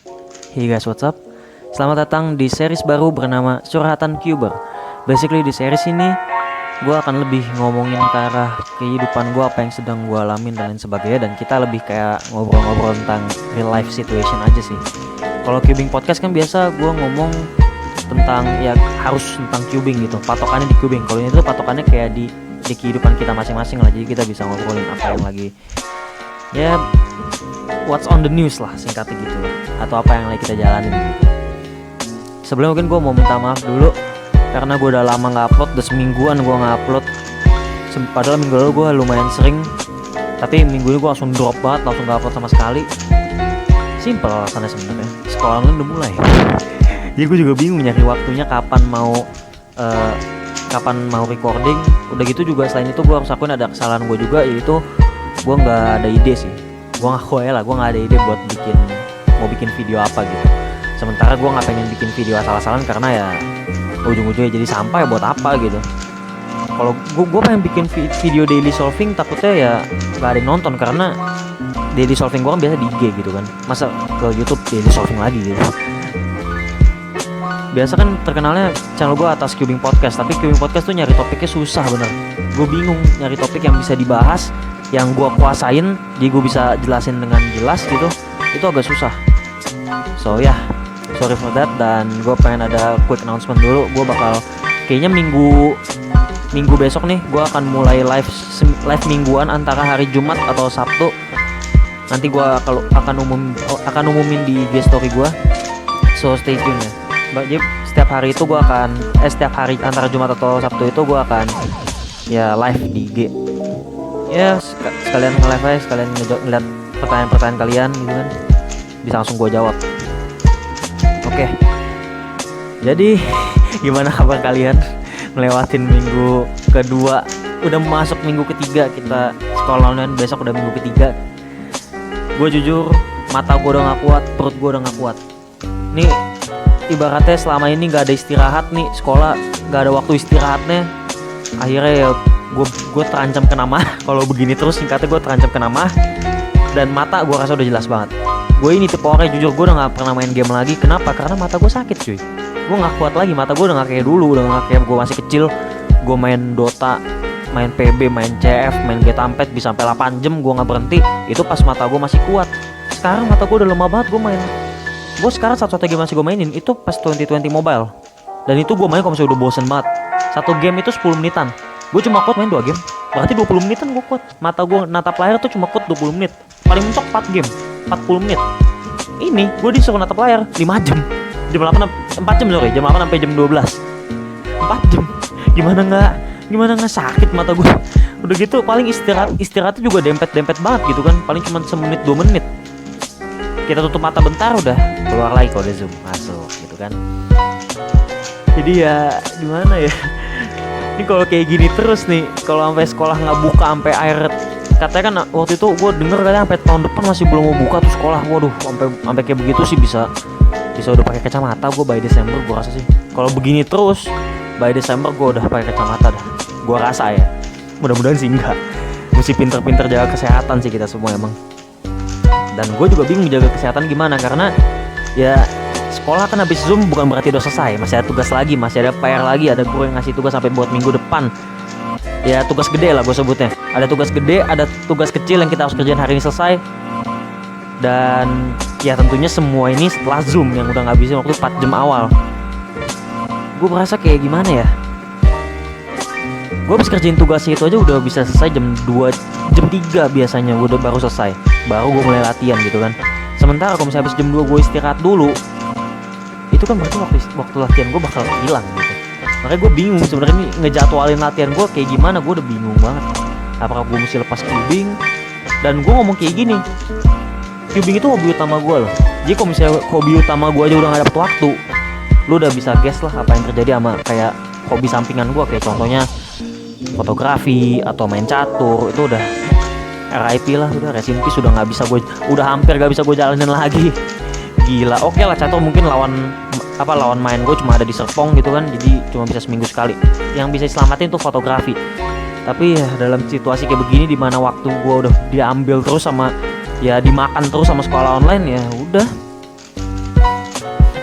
Hey guys, what's up? Selamat datang di series baru bernama Curhatan Cuber. Basically di series ini gue akan lebih ngomongin ke arah kehidupan gue, apa yang sedang gue alamin dan lain sebagainya. Dan kita lebih kayak ngobrol-ngobrol tentang real life situation aja sih. Kalau cubing podcast kan biasa gue ngomong tentang ya harus tentang cubing gitu, patokannya di cubing. Kalau ini tuh patokannya kayak di kehidupan kita masing-masing lah. Jadi kita bisa ngobrolin apa yang lagi ya what's on the news lah, singkatnya gitu lah, atau apa yang lagi kita jalanin gitu. Sebelumnya mungkin gue mau minta maaf dulu karena gue udah lama gak upload, udah semingguan gue gak upload. Padahal minggu lalu gue lumayan sering, tapi minggu ini gue langsung drop banget, langsung gak upload sama sekali. Simple alasannya sebenarnya, sekolah online udah mulai. Jadi gue juga bingung nyari waktunya kapan mau recording. Udah gitu juga selain itu gue harus akuin ada kesalahan gue juga, yaitu gue nggak ada ide sih. Gue ngaku aja lah, gue nggak ada ide buat mau bikin video apa gitu. Sementara gue nggak pengen bikin video asal-asalan karena ya ujung-ujungnya jadi sampah ya, buat apa gitu. Kalau gue pengen bikin video daily solving, takutnya ya nggak ada yang nonton karena daily solving gue kan biasa di IG gitu kan. Masa ke YouTube daily solving lagi gitu. Biasa kan terkenalnya channel gue atas Cubing Podcast, tapi Cubing Podcast tuh nyari topiknya susah bener. Gue bingung nyari topik yang bisa dibahas, yang gue kuasain, jadi gue bisa jelasin dengan jelas gitu. Itu agak susah. So ya, sorry for that. Dan gue pengen ada quick announcement dulu. Gue bakal kayaknya minggu besok nih, gue akan mulai live mingguan antara hari Jumat atau Sabtu. Nanti gue akan umumin di IG story gue. So stay tune ya. Jadi setiap hari itu setiap hari antara Jumat atau Sabtu itu gue akan ya live di IG. Ya sekalian nge-live aja, sekalian ngeliat pertanyaan-pertanyaan kalian gitu kan, bisa langsung gue jawab. Oke. Jadi gimana kabar kalian melewatin minggu kedua? Udah masuk minggu ketiga, kita sekolah online besok udah minggu ketiga. Gue jujur, mata gue udah gak kuat, perut gue udah gak kuat. Nih ibaratnya selama ini gak ada istirahat nih, sekolah gak ada waktu istirahatnya. Akhirnya ya gue terancam kena mah. Kalau begini terus singkatnya gue terancam kena mah. Dan mata gue rasa udah jelas banget. Gue ini tipe orang jujur, gue udah gak pernah main game lagi. Kenapa? Karena mata gue sakit cuy. Gue gak kuat lagi, mata gue udah gak kayak dulu. Udah gak kayak gue masih kecil. Gue main Dota, main PB, main CF, main Getampet bisa sampai 8 jam gue gak berhenti. Itu pas mata gue masih kuat. Sekarang mata gue udah lemah banget. Gue sekarang satu-satunya game masih gue mainin itu pas 2020 Mobile. Dan itu gue main kalau misalnya udah bosen banget. Satu game itu 10 menitan. Gue cuma kuat main 2 game. Berarti 20 menitan gue kuat. Mata gue natap layar tuh cuma kuat 20 menit. Paling mentok 4 game 40 menit. Ini gue disuruh natap layar 5 jam. Jam 8 sampai jam 12. 4 jam. Gimana nggak sakit mata gue. Udah gitu paling istirahatnya juga dempet banget gitu kan. Paling cuma semenit 2 menit. Kita tutup mata bentar udah keluar lagi kode Zoom masuk gitu kan. Jadi ya gimana ya. Ini kalau kayak gini terus nih, kalau sampai sekolah nggak buka sampai akhir, katanya kan waktu itu gue denger katanya sampai tahun depan masih belum mau buka tuh sekolah. Waduh, sampai kayak begitu sih bisa udah pakai kacamata gue by Desember gue rasa sih. Kalau begini terus by Desember gue udah pakai kacamata dah. Gue rasa ya. Mudah-mudahan sih enggak. Mesti pinter-pinter jaga kesehatan sih kita semua emang. Dan gue juga bingung jaga kesehatan gimana, karena ya sekolah kan habis Zoom bukan berarti udah selesai. Masih ada tugas lagi, masih ada PR lagi. Ada guru yang ngasih tugas sampai buat minggu depan. Ya tugas gede lah gue sebutnya. Ada tugas gede, ada tugas kecil yang kita harus kerjain hari ini selesai. Dan ya tentunya semua ini setelah Zoom yang udah ngabisin waktu 4 jam awal. Gue merasa kayak gimana ya. Gue habis kerjain tugasnya itu aja udah bisa selesai jam 2, jam 3 biasanya gue udah baru selesai. Baru gue mulai latihan gitu kan. Sementara kalau misalnya habis jam 2 gue istirahat dulu, itu kan berarti waktu latihan gue bakal hilang gitu. Makanya gue bingung sebenarnya ini ngejadwalin latihan gue kayak gimana. Gue udah bingung banget. Apakah gue mesti lepas cubing? Dan gue ngomong kayak gini, cubing itu hobi utama gue loh. Jadi kalau misalnya hobi utama gue aja udah gak dapet waktu, lu udah bisa guess lah apa yang terjadi sama kayak hobi sampingan gue. Kayak contohnya fotografi atau main catur, itu udah RIP lah, udah rest in peace, udah hampir gak bisa gue jalanin lagi. Gila. Oke lah, catur mungkin lawan main gue cuma ada di Serpong gitu kan, jadi cuma bisa seminggu sekali. Yang bisa diselamatin tuh fotografi. Tapi ya dalam situasi kayak begini, di mana waktu gue udah diambil terus sama ya dimakan terus sama sekolah online, ya udah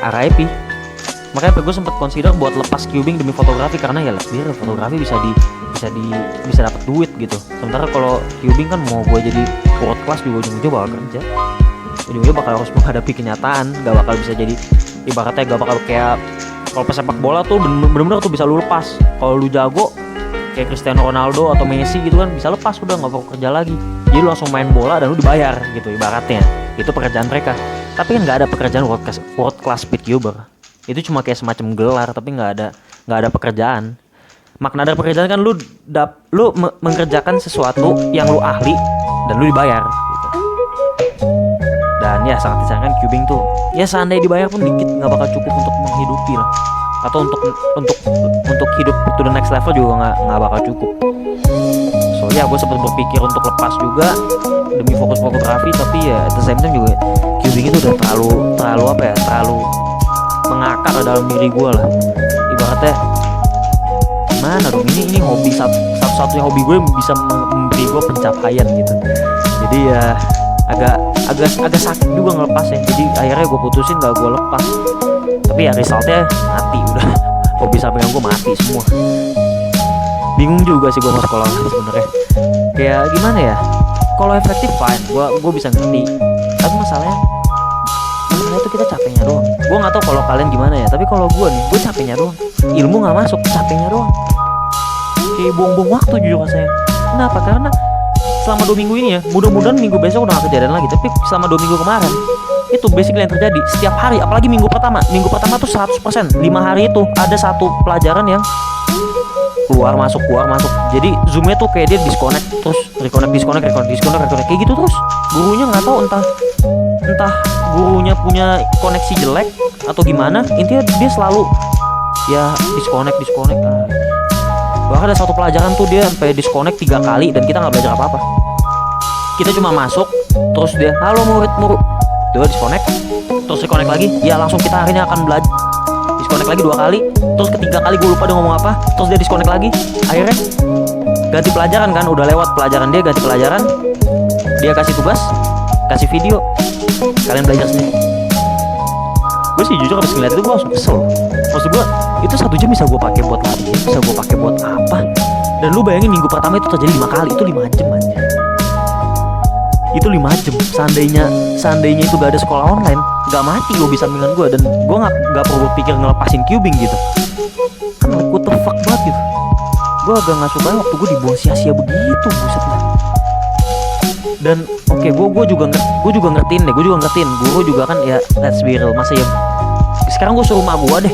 RIP. Makanya gue sempet consider buat lepas cubing demi fotografi, karena ya biar fotografi bisa dapat duit gitu. Sementara kalau cubing kan mau gue jadi world class juga ujung-ujungnya bakal kerja, ujung-ujungnya bakal harus menghadapi kenyataan, gak bakal bisa jadi, ibaratnya gak bakal kayak kalau pesepak bola tuh bener-bener tuh bisa lu lepas. Kalau lu jago kayak Cristiano Ronaldo atau Messi gitu kan bisa lepas, udah nggak perlu kerja lagi, jadi lu langsung main bola dan lu dibayar gitu ibaratnya. Itu pekerjaan mereka. Tapi kan nggak ada pekerjaan world class speedcuber. Itu cuma kayak semacam gelar, tapi nggak ada pekerjaan. Makna dari pekerjaan kan lu mengerjakan sesuatu yang lu ahli dan lu dibayar gitu. Dan ya sangat disayangkan cubing tuh ya seandainya dibayar pun dikit nggak bakal cukup untuk menghidupi lah, atau untuk hidup to the next level juga nggak bakal cukup. So ya gue sempat berpikir untuk lepas juga demi fokus fotografi, tapi ya at the same time juga cubing itu udah terlalu mengakar dalam diri gue lah. Ibaratnya gimana dong, ini hobi satu-satunya hobi gue yang bisa memberi gue pencapaian gitu. Jadi ya agak sakit juga ngelepasnya. Jadi akhirnya gue putusin gak gue lepas. Tapi ya resultnya mati udah. Hobi sampingan gue mati semua. Bingung juga sih gue mau sekolah sebenarnya. Kayak gimana ya? Kalau efektif fine, gue bisa ngerti. Tapi masalahnya itu kita capeknya doang. Gue nggak tahu kalau kalian gimana ya. Tapi kalau gue nih, gue capeknya doang. Ilmu nggak masuk, capeknya doang. Kayak buang-buang waktu jujur rasanya. Kenapa? Karena selama 2 minggu ini ya, mudah-mudahan minggu besok udah gak kejadian lagi. Tapi selama 2 minggu kemarin itu basically yang terjadi setiap hari. Apalagi minggu pertama tuh 100%. 5 hari itu ada satu pelajaran yang keluar masuk. Jadi zoomnya tuh kayak dia disconnect terus reconnect kayak gitu terus. Gurunya nggak tahu entah gurunya punya koneksi jelek atau gimana, intinya dia selalu ya disconnect. Bahkan ada satu pelajaran tuh dia sampai disconnect 3 kali dan kita nggak belajar apa-apa. Kita cuma masuk terus dia halo murid, dia disconnect terus reconnect lagi, ya langsung kita hari ini akan belajar. Disconnect lagi 2 kali, terus ketiga kali gue lupa dia ngomong apa, terus dia disconnect lagi. Akhirnya ganti pelajaran kan, udah lewat pelajaran dia, ganti pelajaran, dia kasih tugas, kasih video, kalian belajar sendiri. Gue sih jujur abis ngeliat itu gue langsung kesel. Maksud gue itu 1 jam bisa gue pakai buat latihan, bisa gue pakai buat apa? Dan lu bayangin minggu pertama itu terjadi 5 kali, itu 5 jam aja. Itu 5 jam. Seandainya itu gak ada sekolah online, gak mati gue bisa sampingan gue, dan gue gak perlu pikir ngelepasin cubing gitu. Kan like what the fuck banget gitu. Gue agak gak suka waktu gue dibuang sia-sia begitu, buset lah. Dan oke, gue juga ngertiin guru juga kan ya, let's be real, masa ya sekarang gue suruh mak gue deh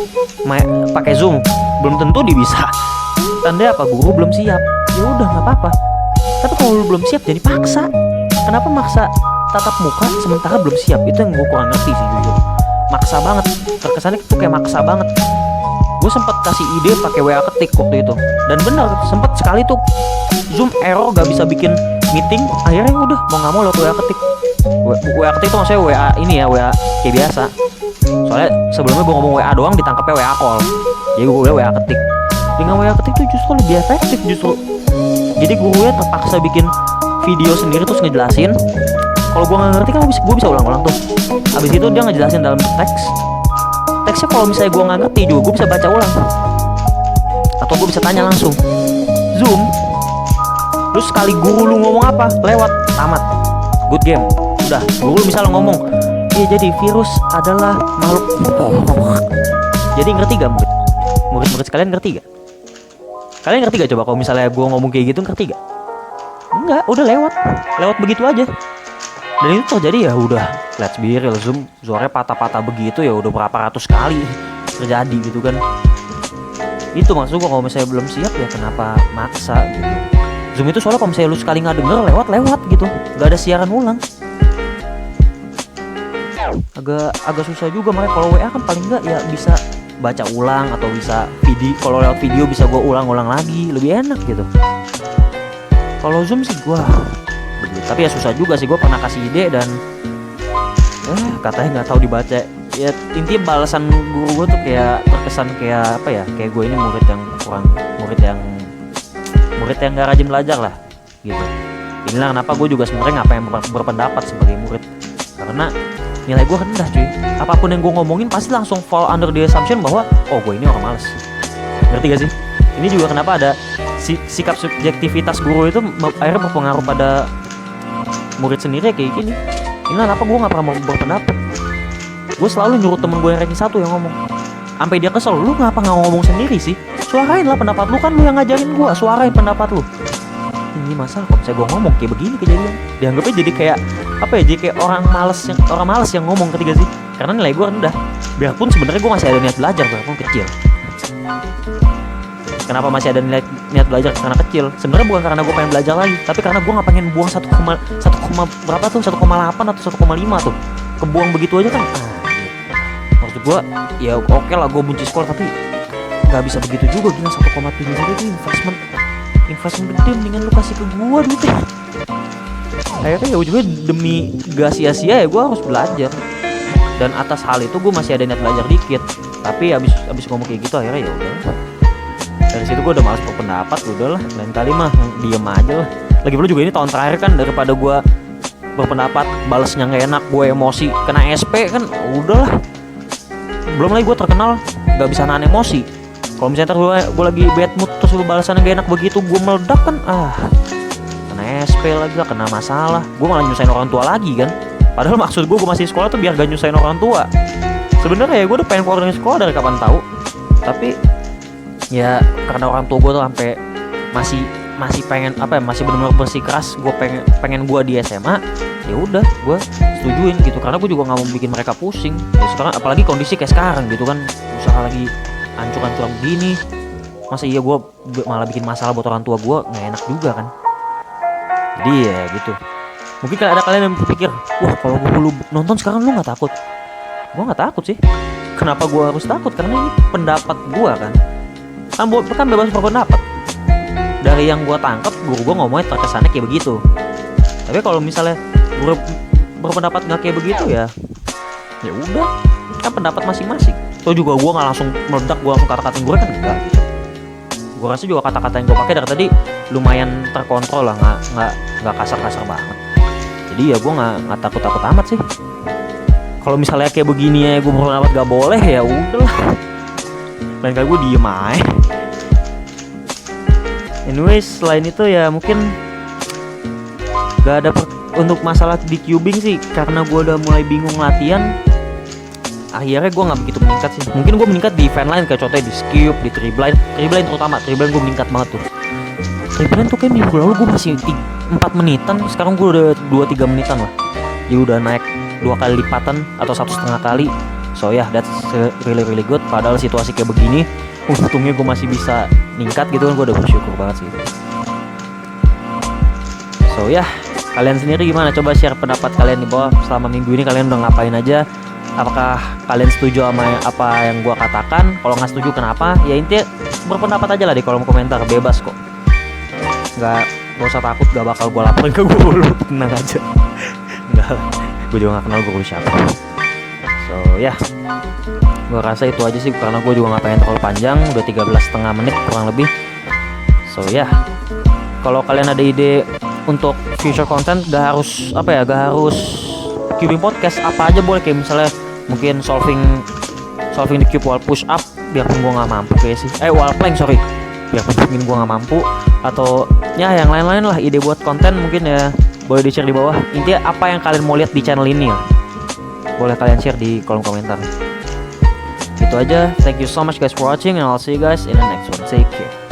pakai Zoom, belum tentu dia bisa. Tanda apa? Guru belum siap. Ya udah nggak apa-apa. Tapi kalau lu belum siap jadi paksa. Kenapa maksa tatap muka sementara belum siap? Itu yang gue kurang ngerti sih jujur. Maksa banget. Terkesannya itu kayak maksa banget. Gue sempat kasih ide pakai WA ketik waktu itu, dan benar sempat sekali tuh Zoom error gak bisa bikin meeting. Akhirnya udah mau nggak mau lewat WA ketik. WA ketik tuh maksudnya WA ini ya, WA kayak biasa. Soalnya sebelumnya gue ngomong WA doang, ditangkapnya WA call. Jadi gue WA ketik. Dengan WA ketik tuh justru lebih efektif justru. Jadi gurunya terpaksa bikin video sendiri terus ngejelasin. Kalau gue nggak ngerti kan gue bisa ulang-ulang tuh. Habis itu dia ngejelasin dalam teks. Teksnya kalau misalnya gue nggak ngerti juga gue bisa baca ulang. Atau gue bisa tanya langsung. Zoom. Terus sekali guru lu ngomong apa, lewat, tamat. Good game. Udah, guru misalnya ngomong, iya jadi virus adalah makhluk. Jadi ngerti gak murid sekalian, ngerti gak? Kalian ngerti gak coba kalau misalnya gue ngomong kayak gitu, ngerti gak? Enggak, udah lewat begitu aja. Dan itu terjadi ya udah, let's be real, Zoom suaranya patah-patah begitu ya udah berapa ratus kali terjadi gitu kan. Itu maksud gue, kalau misalnya belum siap ya kenapa maksa gitu. Zoom itu soalnya kalau misalnya lu sekali nggak denger lewat gitu, nggak ada siaran ulang. Agak susah juga, makanya kalau WA kan paling nggak ya bisa baca ulang atau bisa video. Kalau lewat video bisa gue ulang-ulang lagi, lebih enak gitu. Kalau Zoom sih gue begitu. Tapi ya susah juga sih, gue pernah kasih ide dan katanya nggak tahu dibaca. Ya intinya balasan guru gue tuh kayak terkesan kayak apa ya, kayak gue ini murid yang nggak rajin belajar lah gitu. Inilah kenapa gue juga sebenarnya ngapain berpendapat sebagai murid, karena nilai gue rendah cuy. Apapun yang gue ngomongin pasti langsung fall under the assumption bahwa oh gue ini orang malas. Ngerti gak sih? Ini juga kenapa ada sikap subjektivitas guru itu akhirnya berpengaruh pada murid sendiri kayak gini. Ini kenapa gue gak pernah mau berpendapat. Gue selalu nyuruh temen gue yang ranking 1 yang ngomong. Sampai dia kesel, lu ngapa gak ngomong sendiri sih? Suarain lah pendapat lu, kan lu yang ngajarin gue. Suarain pendapat lu. Ini masalah kalau misalnya gue ngomong kayak begini kejadian, dianggapnya jadi kayak apa ya, jadi kayak orang malas yang ngomong, ketiga sih. Karena nilai gue rendah. Biarpun sebenarnya gue masih ada niat belajar, biarpun kecil. Kenapa masih ada niat belajar? Karena kecil. Sebenarnya bukan karena gue pengen belajar lagi, tapi karena gue nggak pengen buang 1, berapa tuh 1,8 atau 1,5 tuh kebuang begitu aja kan. Maksud gue ya oke lah gue benci sekolah, tapi nggak bisa begitu juga. Gila 1,7 itu investment gede, mendingan lu kasih ke gue duitnya. Akhirnya ya ujungnya demi gak sia-sia ya gue harus belajar. Dan atas hal itu gue masih ada niat belajar dikit. Tapi abis ngomong kayak gitu akhirnya ya udah. Dari situ gue udah malas berpendapat, udahlah, lain kali mah diem aja lah. Lagi pula juga ini tahun terakhir kan, daripada gue berpendapat balesnya nggak enak, gue emosi kena SP kan, udahlah. Belum lagi gue terkenal nggak bisa nahan emosi. Kalau misalnya gue lagi bad mood terus lu balasannya gak enak begitu, gue meledak kan, kena SP lagi lah, kena masalah. Gue malah nyusahin orang tua lagi kan. Padahal maksud gue masih sekolah tuh biar gak nyusahin orang tua. Sebenarnya ya gue udah pengen keluar dari sekolah dari kapan tahu. Tapi ya karena orang tua gue tuh sampai masih pengen apa ya, masih benar-benar bersikeras gue pengen gue di SMA. Ya udah gue setujuin gitu, karena gue juga nggak mau bikin mereka pusing. Ya sekarang apalagi kondisi kayak sekarang gitu kan, usaha lagi hancur-hancuran begini, masa iya gue malah bikin masalah buat orang tua gue, nggak enak juga kan. Jadi ya gitu. Mungkin ada kalian yang berpikir, wah kalau lu nonton sekarang lu nggak takut? Gue nggak takut sih. Kenapa gue harus takut? Karena ini pendapat gue kan bebas berpendapat. Dari yang gue tangkap, guru gue ngomongnya terkesannya kayak begitu. Tapi kalau misalnya gue berpendapat nggak kayak begitu ya udah, kan pendapat masing-masing. Tuh juga gue nggak langsung meledak, gue langsung kata-katain gue kan enggak gitu. Gue rasa juga kata-kata yang gue pakai dari tadi lumayan terkontrol lah, nggak kasar-kasar banget. Jadi ya gue nggak takut-takut amat sih. Kalau misalnya kayak begini ya gue berpendapat gak boleh, ya udahlah, lain kali gue diem aja. Anyways, selain itu ya mungkin gak ada untuk masalah di cubing sih, karena gue udah mulai bingung latihan. Akhirnya gue nggak begitu meningkat sih. Mungkin gue meningkat di event lain kayak contohnya di skip, di tribeline terutama. Tribeline gue meningkat banget tuh. Tribeline tuh kayak minggu lalu gue masih 4 menitan, sekarang gue udah 2-3 menitan lah. Jadi udah naik 2 kali lipatan atau 1,5 kali. So yeah, that's really good. Padahal situasi kayak begini, untungnya gue masih bisa ningkat gitu kan, gue udah bersyukur banget sih. So yeah, kalian sendiri gimana? Coba share pendapat kalian di bawah. Selama minggu ini kalian udah ngapain aja? Apakah kalian setuju sama apa yang gue katakan? Kalau nggak setuju kenapa? Ya intinya berpendapat aja lah di kolom komentar, bebas kok. Gak usah takut, gak bakal gue laporin ke guru lu, tenang aja. Enggak, gue juga gak kenal guru siapa. So ya, gue rasa itu aja sih, karena gue juga gak pengen terlalu panjang. Udah 13,5 menit kurang lebih. So ya, kalau kalian ada ide untuk future content, gak harus cubing podcast, apa aja boleh. Kayak misalnya mungkin solving the cube while push up, biarpun gue gak mampu kayak sih. While plank sorry, biarpun mungkin gue gak mampu. Atau ya yang lain-lain lah, ide buat konten mungkin ya boleh di share di bawah. Intinya apa yang kalian mau lihat di channel ini ya, boleh kalian share di kolom komentar. Itu aja. Thank you so much guys for watching, and I'll see you guys in the next one. Take care.